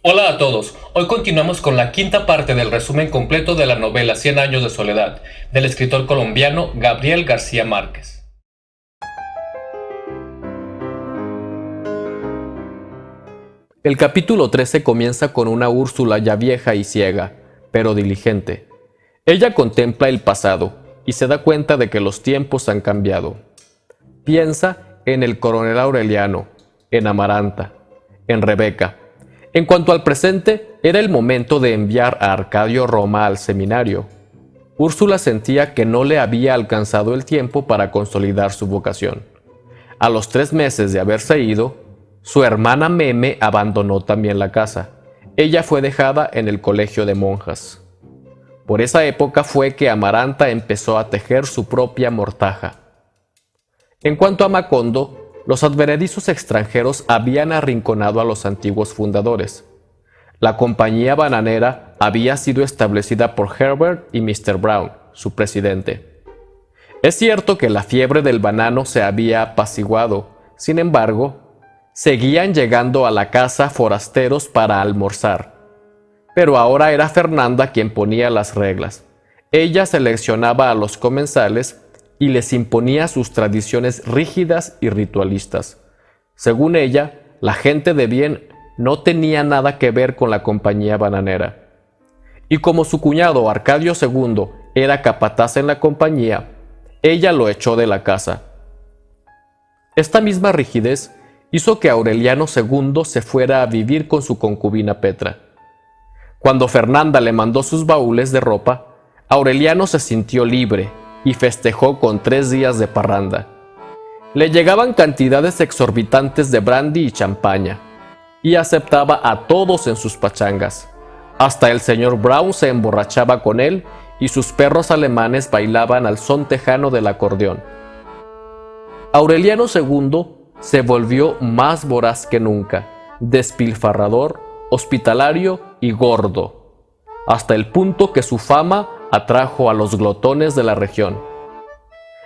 Hola a todos, hoy continuamos con la quinta parte del resumen completo de la novela Cien años de soledad, del escritor colombiano Gabriel García Márquez. El capítulo 13 comienza con una Úrsula ya vieja y ciega, pero diligente. Ella contempla el pasado y se da cuenta de que los tiempos han cambiado. Piensa en el coronel Aureliano, en Amaranta, en Rebeca. En cuanto al presente, era el momento de enviar a Arcadio Roma al seminario. Úrsula sentía que no le había alcanzado el tiempo para consolidar su vocación. A los 3 meses de haberse ido, su hermana Meme abandonó también la casa. Ella fue dejada en el colegio de monjas. Por esa época fue que Amaranta empezó a tejer su propia mortaja. En cuanto a Macondo, los advenedizos extranjeros habían arrinconado a los antiguos fundadores. La compañía bananera había sido establecida por Herbert y Mr. Brown, su presidente. Es cierto que la fiebre del banano se había apaciguado, sin embargo, seguían llegando a la casa forasteros para almorzar. Pero ahora era Fernanda quien ponía las reglas. Ella seleccionaba a los comensales y les imponía sus tradiciones rígidas y ritualistas. Según ella, la gente de bien no tenía nada que ver con la compañía bananera. Y como su cuñado Arcadio II era capataz en la compañía, ella lo echó de la casa. Esta misma rigidez hizo que Aureliano II se fuera a vivir con su concubina Petra. Cuando Fernanda le mandó sus baúles de ropa, Aureliano se sintió libre y festejó con 3 días de parranda. Le llegaban cantidades exorbitantes de brandy y champaña, y aceptaba a todos en sus pachangas. Hasta el señor Brown se emborrachaba con él y sus perros alemanes bailaban al son tejano del acordeón. Aureliano II se volvió más voraz que nunca, despilfarrador, hospitalario y gordo, hasta el punto que su fama atrajo a los glotones de la región.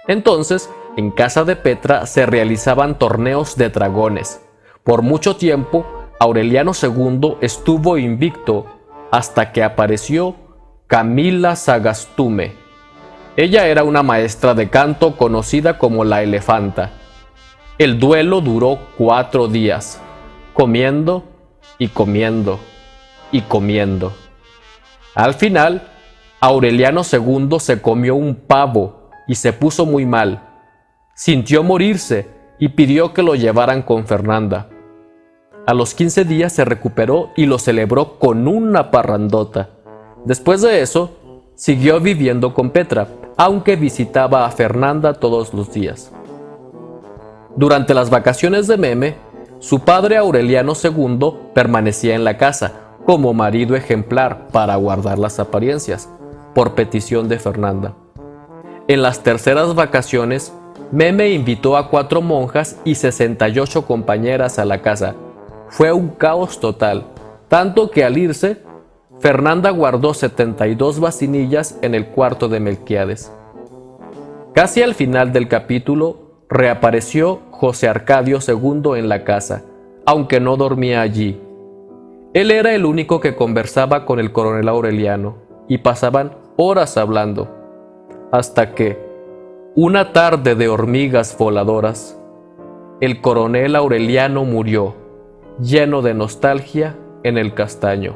Entonces, en casa de Petra se realizaban torneos de dragones. Por mucho tiempo, Aureliano II estuvo invicto hasta que apareció Camila Sagastume. Ella era una maestra de canto conocida como la Elefanta. El duelo duró 4 días, comiendo y comiendo y comiendo. Al final, Aureliano II se comió un pavo y se puso muy mal. Sintió morirse y pidió que lo llevaran con Fernanda. A los 15 días se recuperó y lo celebró con una parrandota. Después de eso, siguió viviendo con Petra, aunque visitaba a Fernanda todos los días. Durante las vacaciones de Meme, su padre Aureliano II permanecía en la casa, como marido ejemplar para guardar las apariencias, por petición de Fernanda. En las terceras vacaciones, Meme invitó a 4 monjas y 68 compañeras a la casa. Fue un caos total, tanto que al irse, Fernanda guardó 72 vasinillas en el cuarto de Melquíades. Casi al final del capítulo, reapareció José Arcadio II en la casa, aunque no dormía allí. Él era el único que conversaba con el coronel Aureliano, y pasaban horas hablando, hasta que, una tarde de hormigas voladoras, el coronel Aureliano murió, lleno de nostalgia, en el castaño,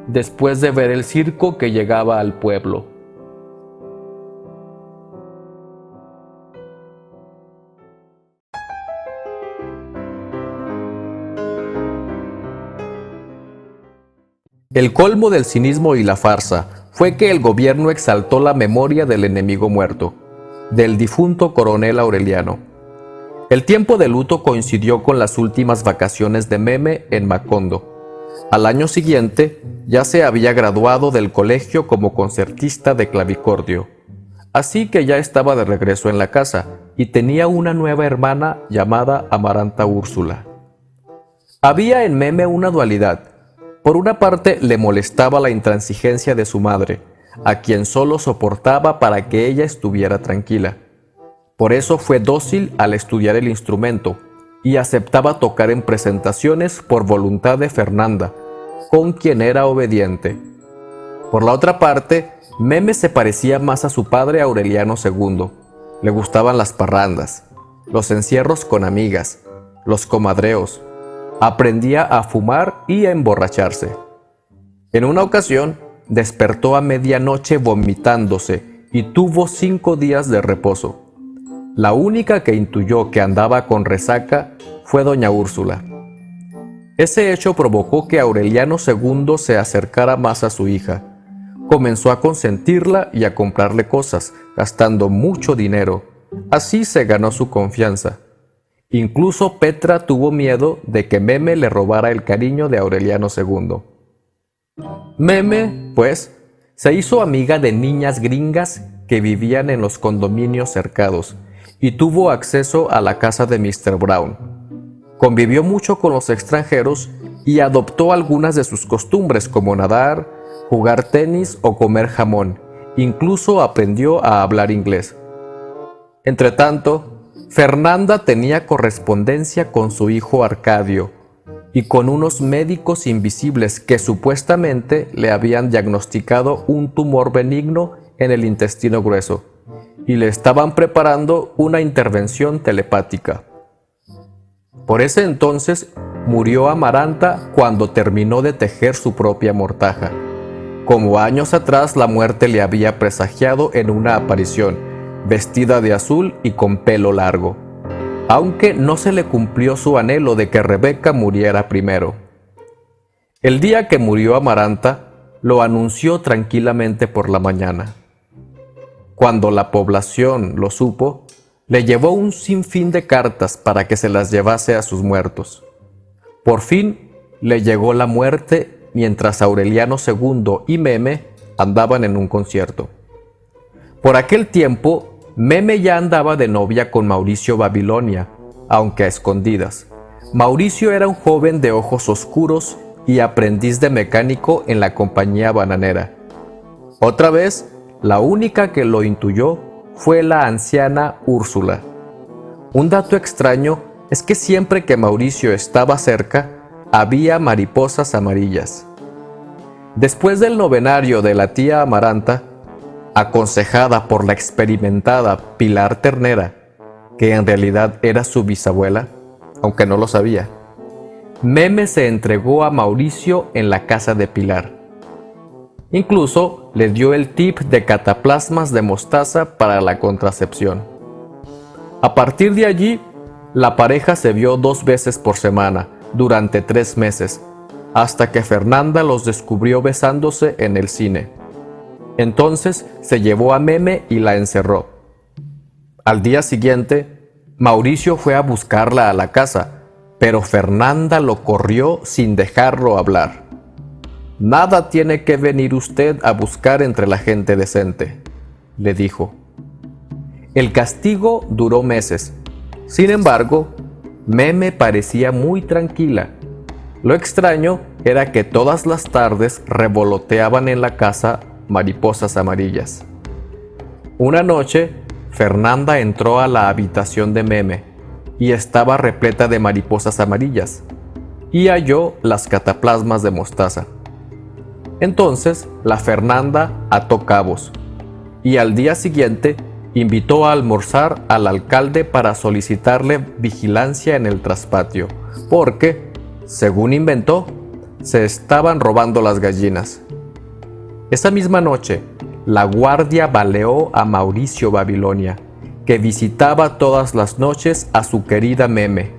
después de ver el circo que llegaba al pueblo. El colmo del cinismo y la farsa fue que el gobierno exaltó la memoria del enemigo muerto, del difunto coronel Aureliano. El tiempo de luto coincidió con las últimas vacaciones de Meme en Macondo. Al año siguiente, ya se había graduado del colegio como concertista de clavicordio, así que ya estaba de regreso en la casa y tenía una nueva hermana llamada Amaranta Úrsula. Había en Meme una dualidad. Por una parte, le molestaba la intransigencia de su madre, a quien solo soportaba para que ella estuviera tranquila. Por eso fue dócil al estudiar el instrumento y aceptaba tocar en presentaciones por voluntad de Fernanda, con quien era obediente. Por la otra parte, Meme se parecía más a su padre Aureliano II. Le gustaban las parrandas, los encierros con amigas, los comadreos. Aprendía a fumar y a emborracharse. En una ocasión, despertó a medianoche vomitándose y tuvo 5 días de reposo. La única que intuyó que andaba con resaca fue doña Úrsula. Ese hecho provocó que Aureliano II se acercara más a su hija. Comenzó a consentirla y a comprarle cosas, gastando mucho dinero. Así se ganó su confianza. Incluso Petra tuvo miedo de que Meme le robara el cariño de Aureliano II. Meme, pues, se hizo amiga de niñas gringas que vivían en los condominios cercados y tuvo acceso a la casa de Mr. Brown. Convivió mucho con los extranjeros y adoptó algunas de sus costumbres como nadar, jugar tenis o comer jamón. Incluso aprendió a hablar inglés. Entretanto, Fernanda tenía correspondencia con su hijo Arcadio y con unos médicos invisibles que supuestamente le habían diagnosticado un tumor benigno en el intestino grueso y le estaban preparando una intervención telepática. Por ese entonces murió Amaranta cuando terminó de tejer su propia mortaja. Como años atrás la muerte le había presagiado en una aparición, vestida de azul y con pelo largo, aunque no se le cumplió su anhelo de que Rebeca muriera primero. El día que murió Amaranta, lo anunció tranquilamente por la mañana. Cuando la población lo supo, le llevó un sinfín de cartas para que se las llevase a sus muertos. Por fin le llegó la muerte mientras Aureliano II y Meme andaban en un concierto. Por aquel tiempo, Meme ya andaba de novia con Mauricio Babilonia, aunque a escondidas. Mauricio era un joven de ojos oscuros y aprendiz de mecánico en la compañía bananera. Otra vez, la única que lo intuyó fue la anciana Úrsula. Un dato extraño es que siempre que Mauricio estaba cerca, había mariposas amarillas. Después del novenario de la tía Amaranta, aconsejada por la experimentada Pilar Ternera, que en realidad era su bisabuela, aunque no lo sabía, Meme se entregó a Mauricio en la casa de Pilar. Incluso le dio el tip de cataplasmas de mostaza para la contracepción. A partir de allí, la pareja se vio 2 veces por semana, durante 3 meses, hasta que Fernanda los descubrió besándose en el cine. Entonces se llevó a Meme y la encerró. Al día siguiente, Mauricio fue a buscarla a la casa, pero Fernanda lo corrió sin dejarlo hablar. «Nada tiene que venir usted a buscar entre la gente decente», le dijo. El castigo duró meses. Sin embargo, Meme parecía muy tranquila. Lo extraño era que todas las tardes revoloteaban en la casa mariposas amarillas. Una noche, Fernanda entró a la habitación de Meme y estaba repleta de mariposas amarillas y halló las cataplasmas de mostaza. Entonces, la Fernanda ató cabos y al día siguiente invitó a almorzar al alcalde para solicitarle vigilancia en el traspatio, porque, según inventó, se estaban robando las gallinas. Esa misma noche, la guardia baleó a Mauricio Babilonia, que visitaba todas las noches a su querida Meme.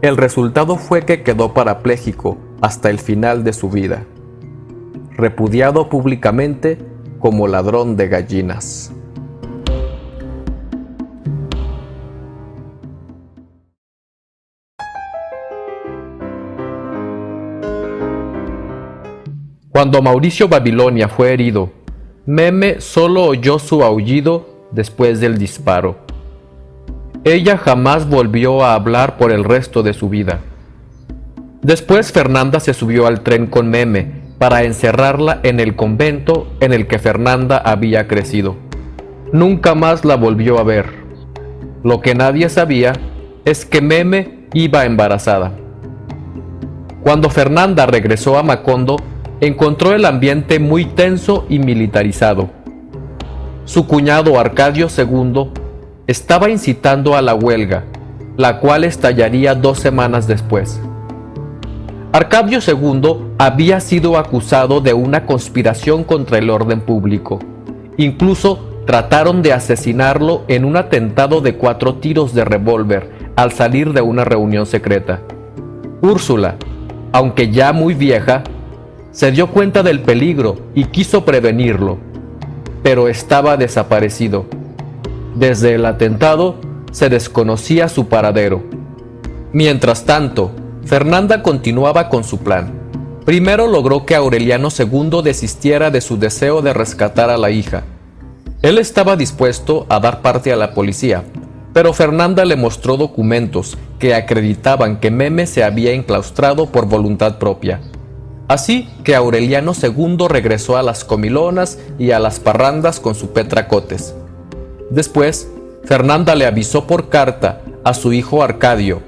El resultado fue que quedó parapléjico hasta el final de su vida, repudiado públicamente como ladrón de gallinas. Cuando Mauricio Babilonia fue herido, Meme solo oyó su aullido después del disparo. Ella jamás volvió a hablar por el resto de su vida. Después Fernanda se subió al tren con Meme para encerrarla en el convento en el que Fernanda había crecido. Nunca más la volvió a ver. Lo que nadie sabía es que Meme iba embarazada. Cuando Fernanda regresó a Macondo, encontró el ambiente muy tenso y militarizado. Su cuñado Arcadio II estaba incitando a la huelga, la cual estallaría 2 semanas después. Arcadio II había sido acusado de una conspiración contra el orden público. Incluso trataron de asesinarlo en un atentado de 4 tiros de revólver al salir de una reunión secreta. Úrsula, aunque ya muy vieja, se dio cuenta del peligro y quiso prevenirlo, pero estaba desaparecido. Desde el atentado se desconocía su paradero. Mientras tanto, Fernanda continuaba con su plan. Primero logró que Aureliano II desistiera de su deseo de rescatar a la hija. Él estaba dispuesto a dar parte a la policía, pero Fernanda le mostró documentos que acreditaban que Meme se había enclaustrado por voluntad propia. Así que Aureliano II regresó a las comilonas y a las parrandas con su Petra Cotes. Después, Fernanda le avisó por carta a su hijo Arcadio,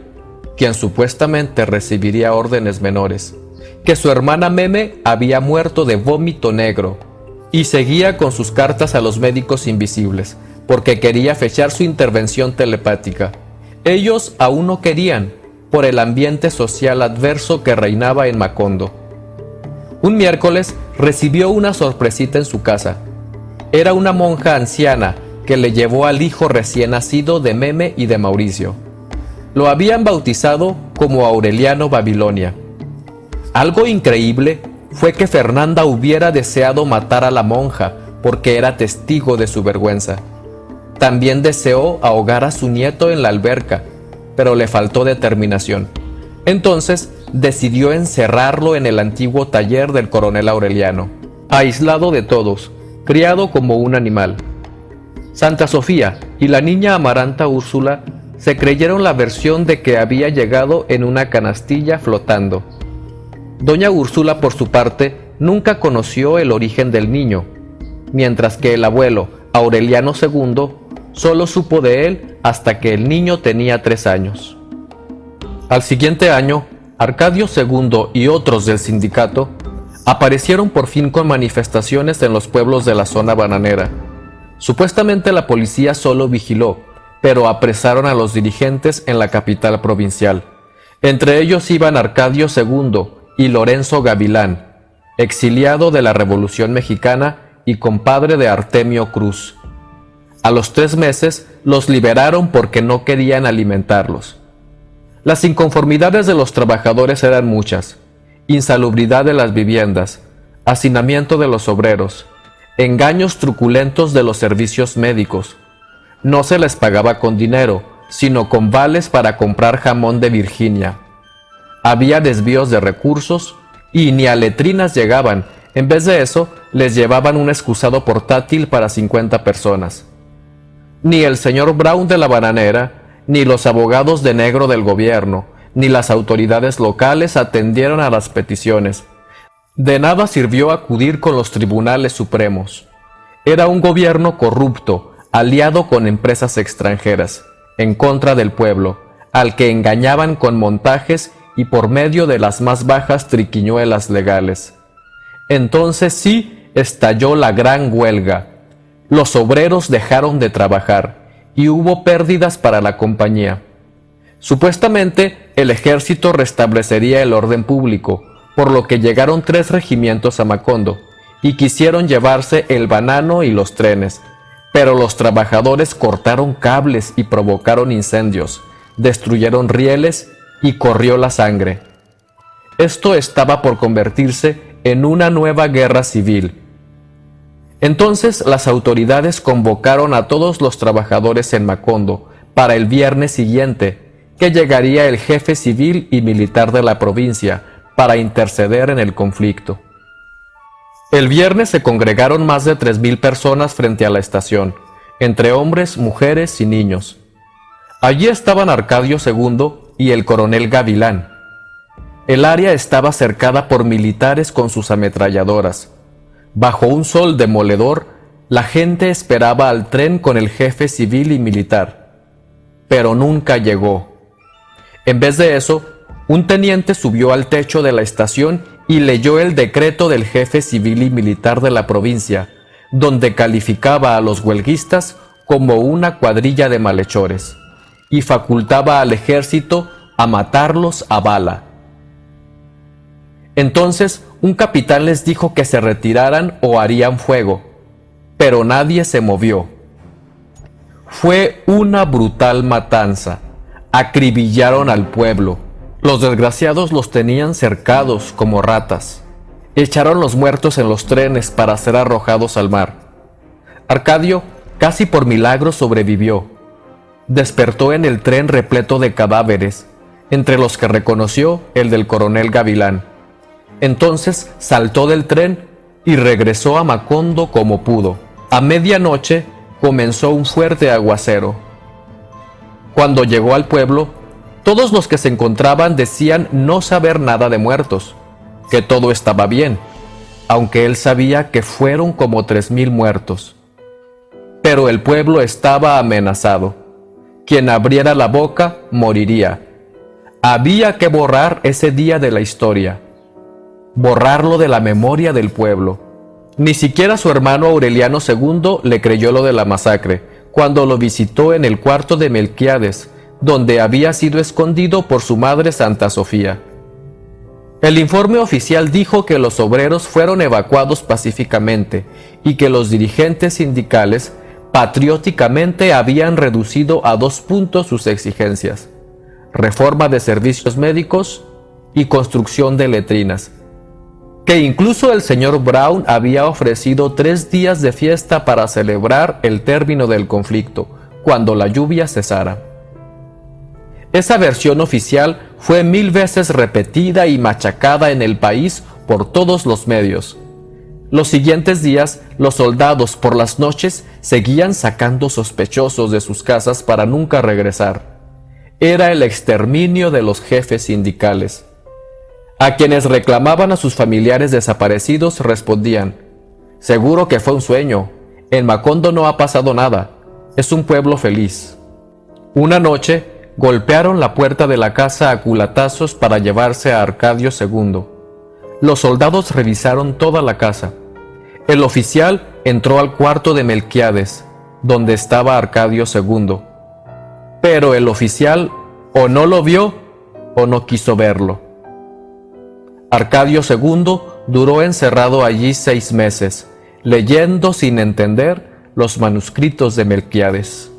quien supuestamente recibiría órdenes menores, que su hermana Meme había muerto de vómito negro, y seguía con sus cartas a los médicos invisibles, porque quería fechar su intervención telepática. Ellos aún no querían, por el ambiente social adverso que reinaba en Macondo. Un miércoles recibió una sorpresita en su casa. Era una monja anciana que le llevó al hijo recién nacido de Meme y de Mauricio. Lo habían bautizado como Aureliano Babilonia. Algo increíble fue que Fernanda hubiera deseado matar a la monja porque era testigo de su vergüenza. También deseó ahogar a su nieto en la alberca, pero le faltó determinación. Entonces decidió encerrarlo en el antiguo taller del coronel Aureliano, aislado de todos, criado como un animal. Santa Sofía y la niña Amaranta Úrsula se creyeron la versión de que había llegado en una canastilla flotando. Doña Úrsula, por su parte, nunca conoció el origen del niño, mientras que el abuelo, Aureliano II, solo supo de él hasta que el niño tenía 3 años. Al siguiente año, Arcadio II y otros del sindicato aparecieron por fin con manifestaciones en los pueblos de la zona bananera. Supuestamente la policía solo vigiló, pero apresaron a los dirigentes en la capital provincial. Entre ellos iban Arcadio II y Lorenzo Gavilán, exiliado de la Revolución Mexicana y compadre de Artemio Cruz. A los 3 meses los liberaron porque no querían alimentarlos. Las inconformidades de los trabajadores eran muchas: insalubridad de las viviendas, hacinamiento de los obreros, engaños truculentos de los servicios médicos. No se les pagaba con dinero, sino con vales para comprar jamón de Virginia. Había desvíos de recursos y ni a letrinas llegaban. En vez de eso, les llevaban un excusado portátil para 50 personas. Ni el señor Brown de la bananera, ni los abogados de negro del gobierno, ni las autoridades locales atendieron a las peticiones. De nada sirvió acudir con los tribunales supremos. Era un gobierno corrupto, aliado con empresas extranjeras, en contra del pueblo, al que engañaban con montajes y por medio de las más bajas triquiñuelas legales. Entonces sí estalló la gran huelga. Los obreros dejaron de trabajar y hubo pérdidas para la compañía. Supuestamente el ejército restablecería el orden público, por lo que llegaron 3 regimientos a Macondo y quisieron llevarse el banano y los trenes. Pero los trabajadores cortaron cables y provocaron incendios, destruyeron rieles y corrió la sangre. Esto estaba por convertirse en una nueva guerra civil. Entonces las autoridades convocaron a todos los trabajadores en Macondo para el viernes siguiente, que llegaría el jefe civil y militar de la provincia para interceder en el conflicto. El viernes se congregaron más de 3,000 personas frente a la estación, entre hombres, mujeres y niños. Allí estaban Arcadio II y el coronel Gavilán. El área estaba cercada por militares con sus ametralladoras. Bajo un sol demoledor, la gente esperaba al tren con el jefe civil y militar, pero nunca llegó. En vez de eso, Un teniente subió al techo de la estación y leyó el decreto del jefe civil y militar de la provincia, donde calificaba a los huelguistas como una cuadrilla de malhechores y facultaba al ejército a matarlos a bala. Entonces un capitán les dijo que se retiraran o harían fuego, pero nadie se movió. Fue una brutal matanza. Acribillaron al pueblo. Los desgraciados los tenían cercados como ratas. Echaron los muertos en los trenes para ser arrojados al mar. Arcadio, casi por milagro, sobrevivió. Despertó en el tren repleto de cadáveres, entre los que reconoció el del coronel Gavilán. Entonces saltó del tren y regresó a Macondo como pudo. A medianoche comenzó un fuerte aguacero. Cuando llegó al pueblo, todos los que se encontraban decían no saber nada de muertos, que todo estaba bien, aunque él sabía que fueron como 3000 muertos. Pero el pueblo estaba amenazado. Quien abriera la boca moriría. Había que borrar ese día de la historia, borrarlo de la memoria del pueblo. Ni siquiera su hermano Aureliano II le creyó lo de la masacre, cuando lo visitó en el cuarto de Melquíades, donde había sido escondido por su madre Santa Sofía. El informe oficial dijo que los obreros fueron evacuados pacíficamente y que los dirigentes sindicales patrióticamente habían reducido a 2 puntos sus exigencias: reforma de servicios médicos y construcción de letrinas, que incluso el señor Brown había ofrecido 3 días de fiesta para celebrar el término del conflicto, cuando la lluvia cesara. Esa versión oficial fue 1000 veces repetida y machacada en el país por todos los medios. Los siguientes días, los soldados por las noches seguían sacando sospechosos de sus casas para nunca regresar. Era el exterminio de los jefes sindicales. A quienes reclamaban a sus familiares desaparecidos respondían: seguro que fue un sueño, en Macondo no ha pasado nada, es un pueblo feliz. Una noche golpearon la puerta de la casa a culatazos para llevarse a Arcadio II. Los soldados revisaron toda la casa. El oficial entró al cuarto de Melquíades, donde estaba Arcadio II. Pero el oficial o no lo vio o no quiso verlo. Arcadio II duró encerrado allí 6 meses, leyendo sin entender los manuscritos de Melquíades.